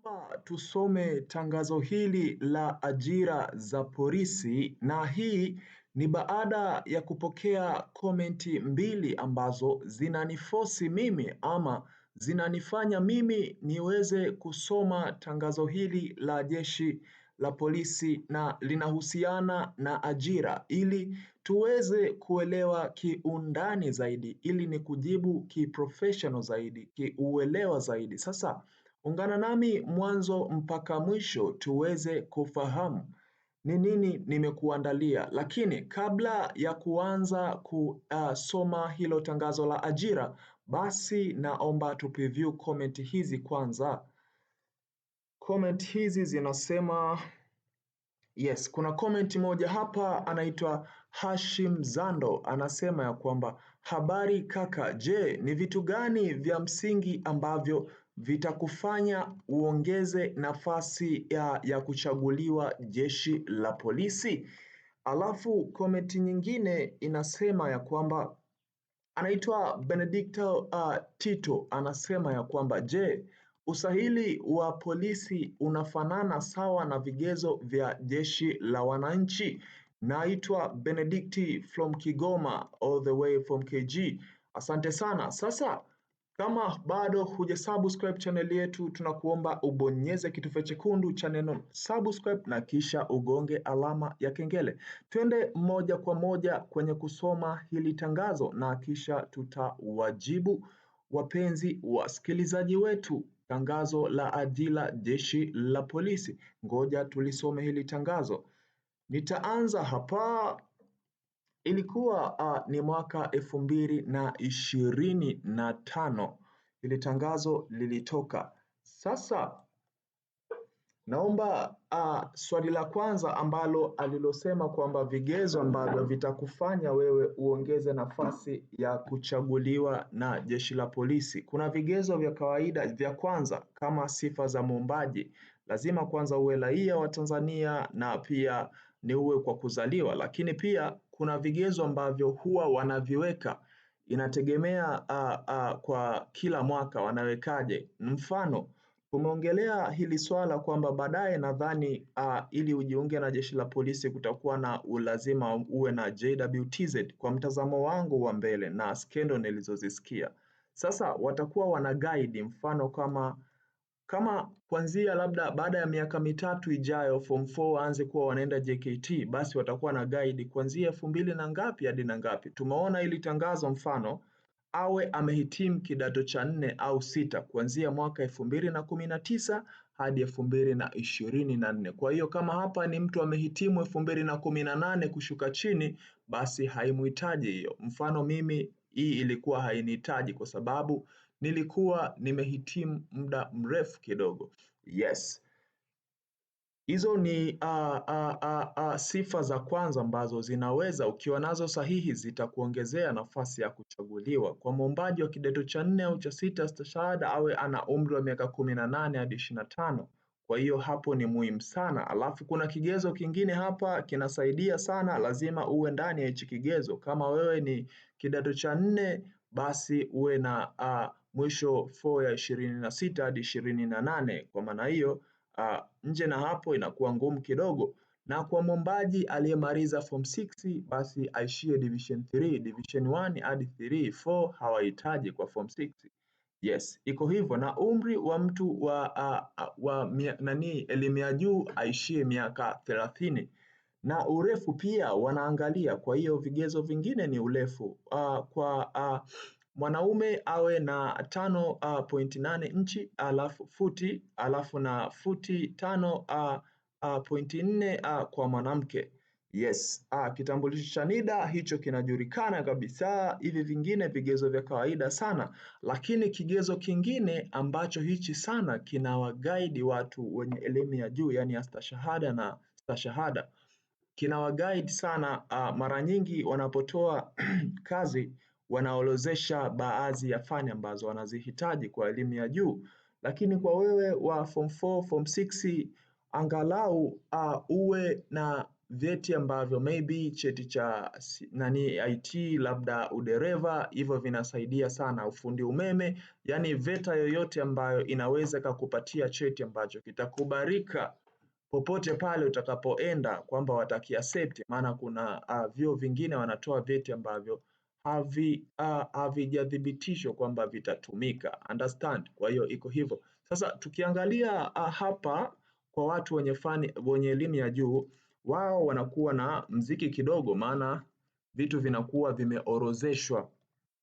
Naomba tusome tangazo hili la ajira za polisi, na hii ni baada ya kupokea komenti mbili ambazo zinanifosi mimi ama zinanifanya mimi niweze kusoma tangazo hili la jeshi la polisi, na linahusiana na ajira ili tuweze kuelewa kiundani zaidi, ili ni kujibu kiprofessional zaidi, kiuelewa zaidi. Sasa ungana nami mwanzo mpaka mwisho tuweze kufahamu ni nini nimekuandalia. Lakini kabla ya kuanza kusoma hilo tangazo la ajira, basi naomba tu preview comment hizi kwanza. Comment hizi zinasema yes, kuna comment moja hapa anaitwa Hashim Zando, anasema ya kwamba habari kaka, je, ni vitu gani vya msingi ambavyo vitakufanya uongeze nafasi ya kuchaguliwa jeshi la polisi? Alafu comment nyingine inasema ya kwamba anaitwa Benedicto Tito, anasema ya kwamba je, usahili wa polisi unafanana sawa na vigezo vya jeshi la wananchi? Naitwa Benedicti from Kigoma all the way from KG. Asante sana. Sasa kama bado hujasubscribe channel yetu, tunakuomba ubonyeze kitufe chekundu cha neno subscribe na kisha ugonge alama ya kengele. Twende moja kwa moja kwenye kusoma hili tangazo na kisha tutawajibu wapenzi wasikilizaji wetu. Tangazo la ajira jeshi la polisi. Ngoja tulisome hili tangazo. Nitaanza hapa. Ilikuwa ni mwaka 2025 hili tangazo lilitoka. Sasa naomba swali la kwanza ambalo alilosema kwamba vigezo ambavyo vitakufanya wewe uongeze nafasi ya kuchaguliwa na jeshi la polisi. Kuna vigezo vya kawaida vya kwanza kama sifa za muombaji. Lazima kwanza uwe raia wa Tanzania na pia ni uwe kwa kuzaliwa, lakini pia kuna vigezo ambavyo huwa wanaviweka, inategemea kwa kila mwaka wanawekaje. Mfano, tumeongelea hili swala kwamba baadaye nadhani ili ujiunge na jeshi la polisi kutakuwa na ulazima uwe na JWTZ kwa mtazamo wangu wa mbele na skendo nilizozisikia. Sasa watakuwa wana guide, mfano kama kuanzia labda baada ya miaka mitatu ijayo form 4 waanze kuwa wanaenda JKT, basi watakuwa na guide kuanzia 2000 na ngapi hadi na ngapi. Tumeona ili tangazo mfano awe amehitimu kidato cha 4 au 6 kuanzia mwaka 2019 hadi 2024. Kwa hiyo kama hapa ni mtu amehitimu 2018 kushuka chini, basi haimhitaji hiyo. Mfano mimi hii ilikuwa hainihitaji kwa sababu nilikuwa nimehitimu muda mrefu kidogo. Yes. Hizo ni sifa za kwanza ambazo zinaweza, ukiwa nazo sahihi, zitakuongezea nafasi ya kuchaguliwa. Kwa mwombaji wa kidato cha 4 au cha 6 stashahada awe ana umri wa miaka 18 hadi 25. Kwa hiyo hapo ni muhimu sana. Alafu kuna kigezo kingine hapa kinasaidia sana, lazima uwe ndani ya hichi kigezo. Kama wewe ni kidato cha 4, basi uwe na mwisho 4 ya 26 hadi 28. Kwa maana hiyo nje na hapo inakuwa ngumu kidogo. Na kwa mwombaji aliyemaliza form 6, basi aishie division 3, division 1 hadi 3, 4 hawahitaji kwa form 6. Yes, iko hivyo. Na umri wa mtu wa elimu ya juu aishie miaka 30. Na urefu pia wanaangalia, kwa hiyo vigezo vingine ni urefu. Kwa mwanaume awe na 5.8 inchi alafu futi, alafu na futi 5.4 kwa mwanamke. Yes, kitambulisho cha NIDA hicho kinajulikana kabisa. Hivi vingine vigezo vya kawaida sana, lakini kigezo kingine ambacho hichi sana kinawaguide watu wenye elimu ya juu, yani astashahada na stashahada, kinawaguide sana. Mara nyingi wanapotoa kazi wanaorodhesha baadhi ya fani ambazo wanazihitaji kwa elimu ya juu, lakini kwa wewe wa form 4, form 6 angalau uwe na vyeti ambavyo maybe cheti cha IT, labda udereva, hivyo vinasaidia sana, ufundi umeme, yani VETA yoyote ambayo inaweza kukupatia cheti ambacho kitakubarika popote pale utakapoenda, kwamba watakiaccept. Maana kuna vyuo vingine wanatoa vyeti ambavyo havijathibitishwa kwamba vitatumika, understand. Kwa hiyo iko hivyo. Sasa tukiangalia hapa kwa watu wenye elimu ya juu, wao wanakuwa na mziki kidogo, maana vitu vinakuwa vimeorozeshwa.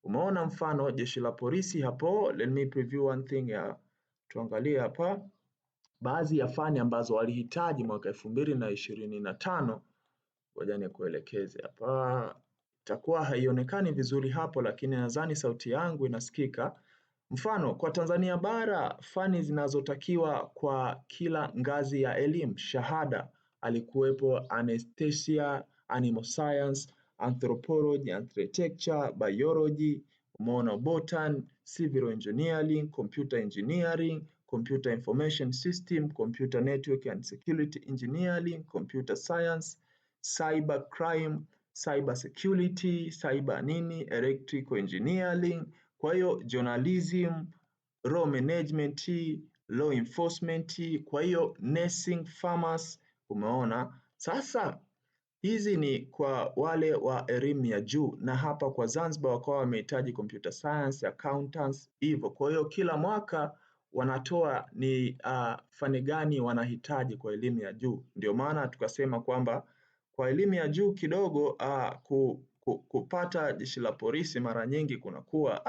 Umeona mfano jeshi la polisi hapo. Let me preview one thing ya, tuangalie hapa baadhi ya fani ambazo walihitaji mwaka 2025. Ngoja nikuelekeze hapa, itakuwa haionekani vizuri hapo, lakini nadhani sauti yangu inasikika. Mfano kwa Tanzania bara, fani zinazotakiwa kwa kila ngazi ya elimu shahada, alikuwepo anesthesia, animal science, anthropology, architecture, biology, umeona botan, civil engineering, computer engineering, computer information system, computer network and security engineering, computer science, cyber crime, cyber security, cyber nini, electrical engineering. Kwa hiyo journalism, law management, law enforcement, kwa hiyo nursing, pharmacy. Umeona sasa, hizi ni kwa wale wa elimu ya juu, na hapa kwa Zanzibar wakawa wamehitaji computer science, accountants, hivyo. Kwa hiyo kila mwaka wanatoa ni fani gani wanahitaji kwa elimu ya juu. Ndio maana tukasema kwamba kwa elimu ya juu kidogo kupata jeshi la polisi mara nyingi kunakuwa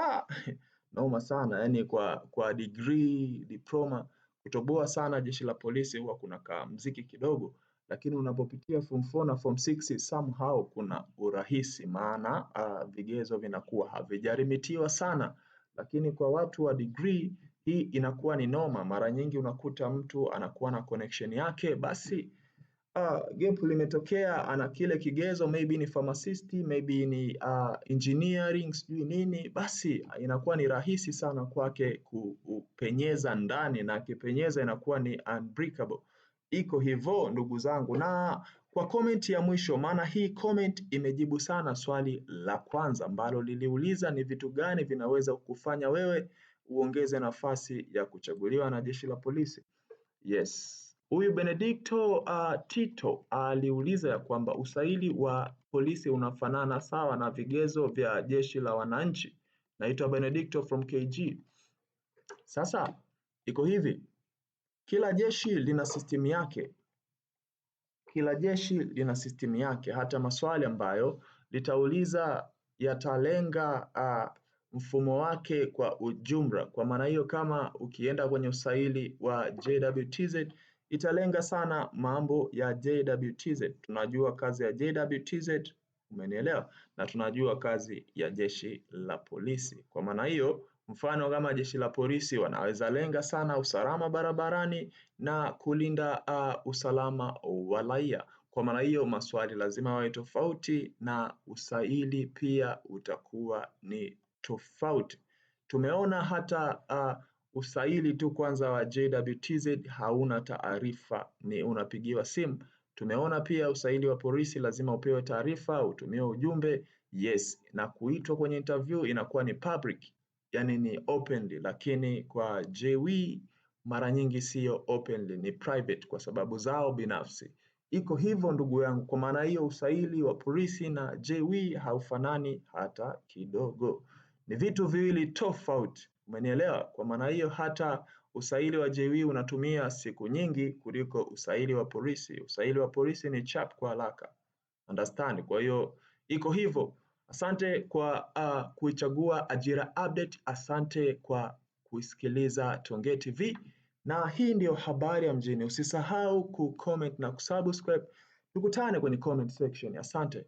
naoma sana, yani kwa degree, diploma, kutoboa sana jeshi la polisi huwa kuna mziki kidogo, lakini unapopitia form 4 na form 6 somehow kuna urahisi, maana vigezo vinakuwa havijarimitiwa sana. Lakini kwa watu wa degree hii inakuwa ni noma. Mara nyingi unakuta mtu anakuwa na connection yake, basi gap limetokea, ana kile kigezo, maybe ni pharmacist, maybe ni engineering, sijui nini, basi inakuwa ni rahisi sana kwake kupenyeza ndani, na akipenyeza inakuwa ni unbreakable. Iko hivyo ndugu zangu. Na kwa comment ya mwisho, maana hii comment imejibu sana swali la kwanza ambalo liliuliza ni vitu gani vinaweza kukufanya wewe uongeze nafasi ya kuchaguliwa na jeshi la polisi. Yes. Huyu Benedicto Tito aliuliza ya kwamba usaili wa polisi unafanana sawa na vigezo vya jeshi la wananchi. Naitwa Benedicto from KG. Sasa iko hivi, kila jeshi lina system yake. Kila jeshi lina system yake. Hata maswali ambayo litauliza yatalenga mfumo wake kwa ujumla. Kwa maana hiyo, kama ukienda kwenye usaili wa JWTZ italenga sana mambo ya JWTZ. Tunajua kazi ya JWTZ, umenielewa, na tunajua kazi ya jeshi la polisi. Kwa maana hiyo, mfano kama jeshi la polisi wanaweza lenga sana usalama barabarani na kulinda usalama wa raia. Kwa maana hiyo maswali lazima wawe tofauti na usaili pia utakuwa ni tofauti. Tumeona hata usaili tu kwanza wa JWTZ hauna taarifa, ni unapigiwa simu. Tumeona pia usaili wa polisi lazima upewe taarifa, utumiwe ujumbe, yes, na kuitwa kwenye interview inakuwa ni public, yani ni openly, lakini kwa JW mara nyingi sio openly, ni private kwa sababu zao binafsi. Iko hivyo ndugu yangu. Kwa maana hiyo usaili wa polisi na JW haufanani hata kidogo, ni vitu viwili tofauti, umenielewa? Kwa maana hiyo hata usaili wa JW unatumia siku nyingi kuliko usaili wa polisi. Usaili wa polisi ni chap kwa haraka, understand? Kwa hiyo iko hivyo. Asante kwa kuichagua Ajira Update. Asante kwa kusikiliza Tuongee TV, na hii ndio habari ya mjini. Usisahau kucomment na kusubscribe. Tukutane kwenye comment section. Asante.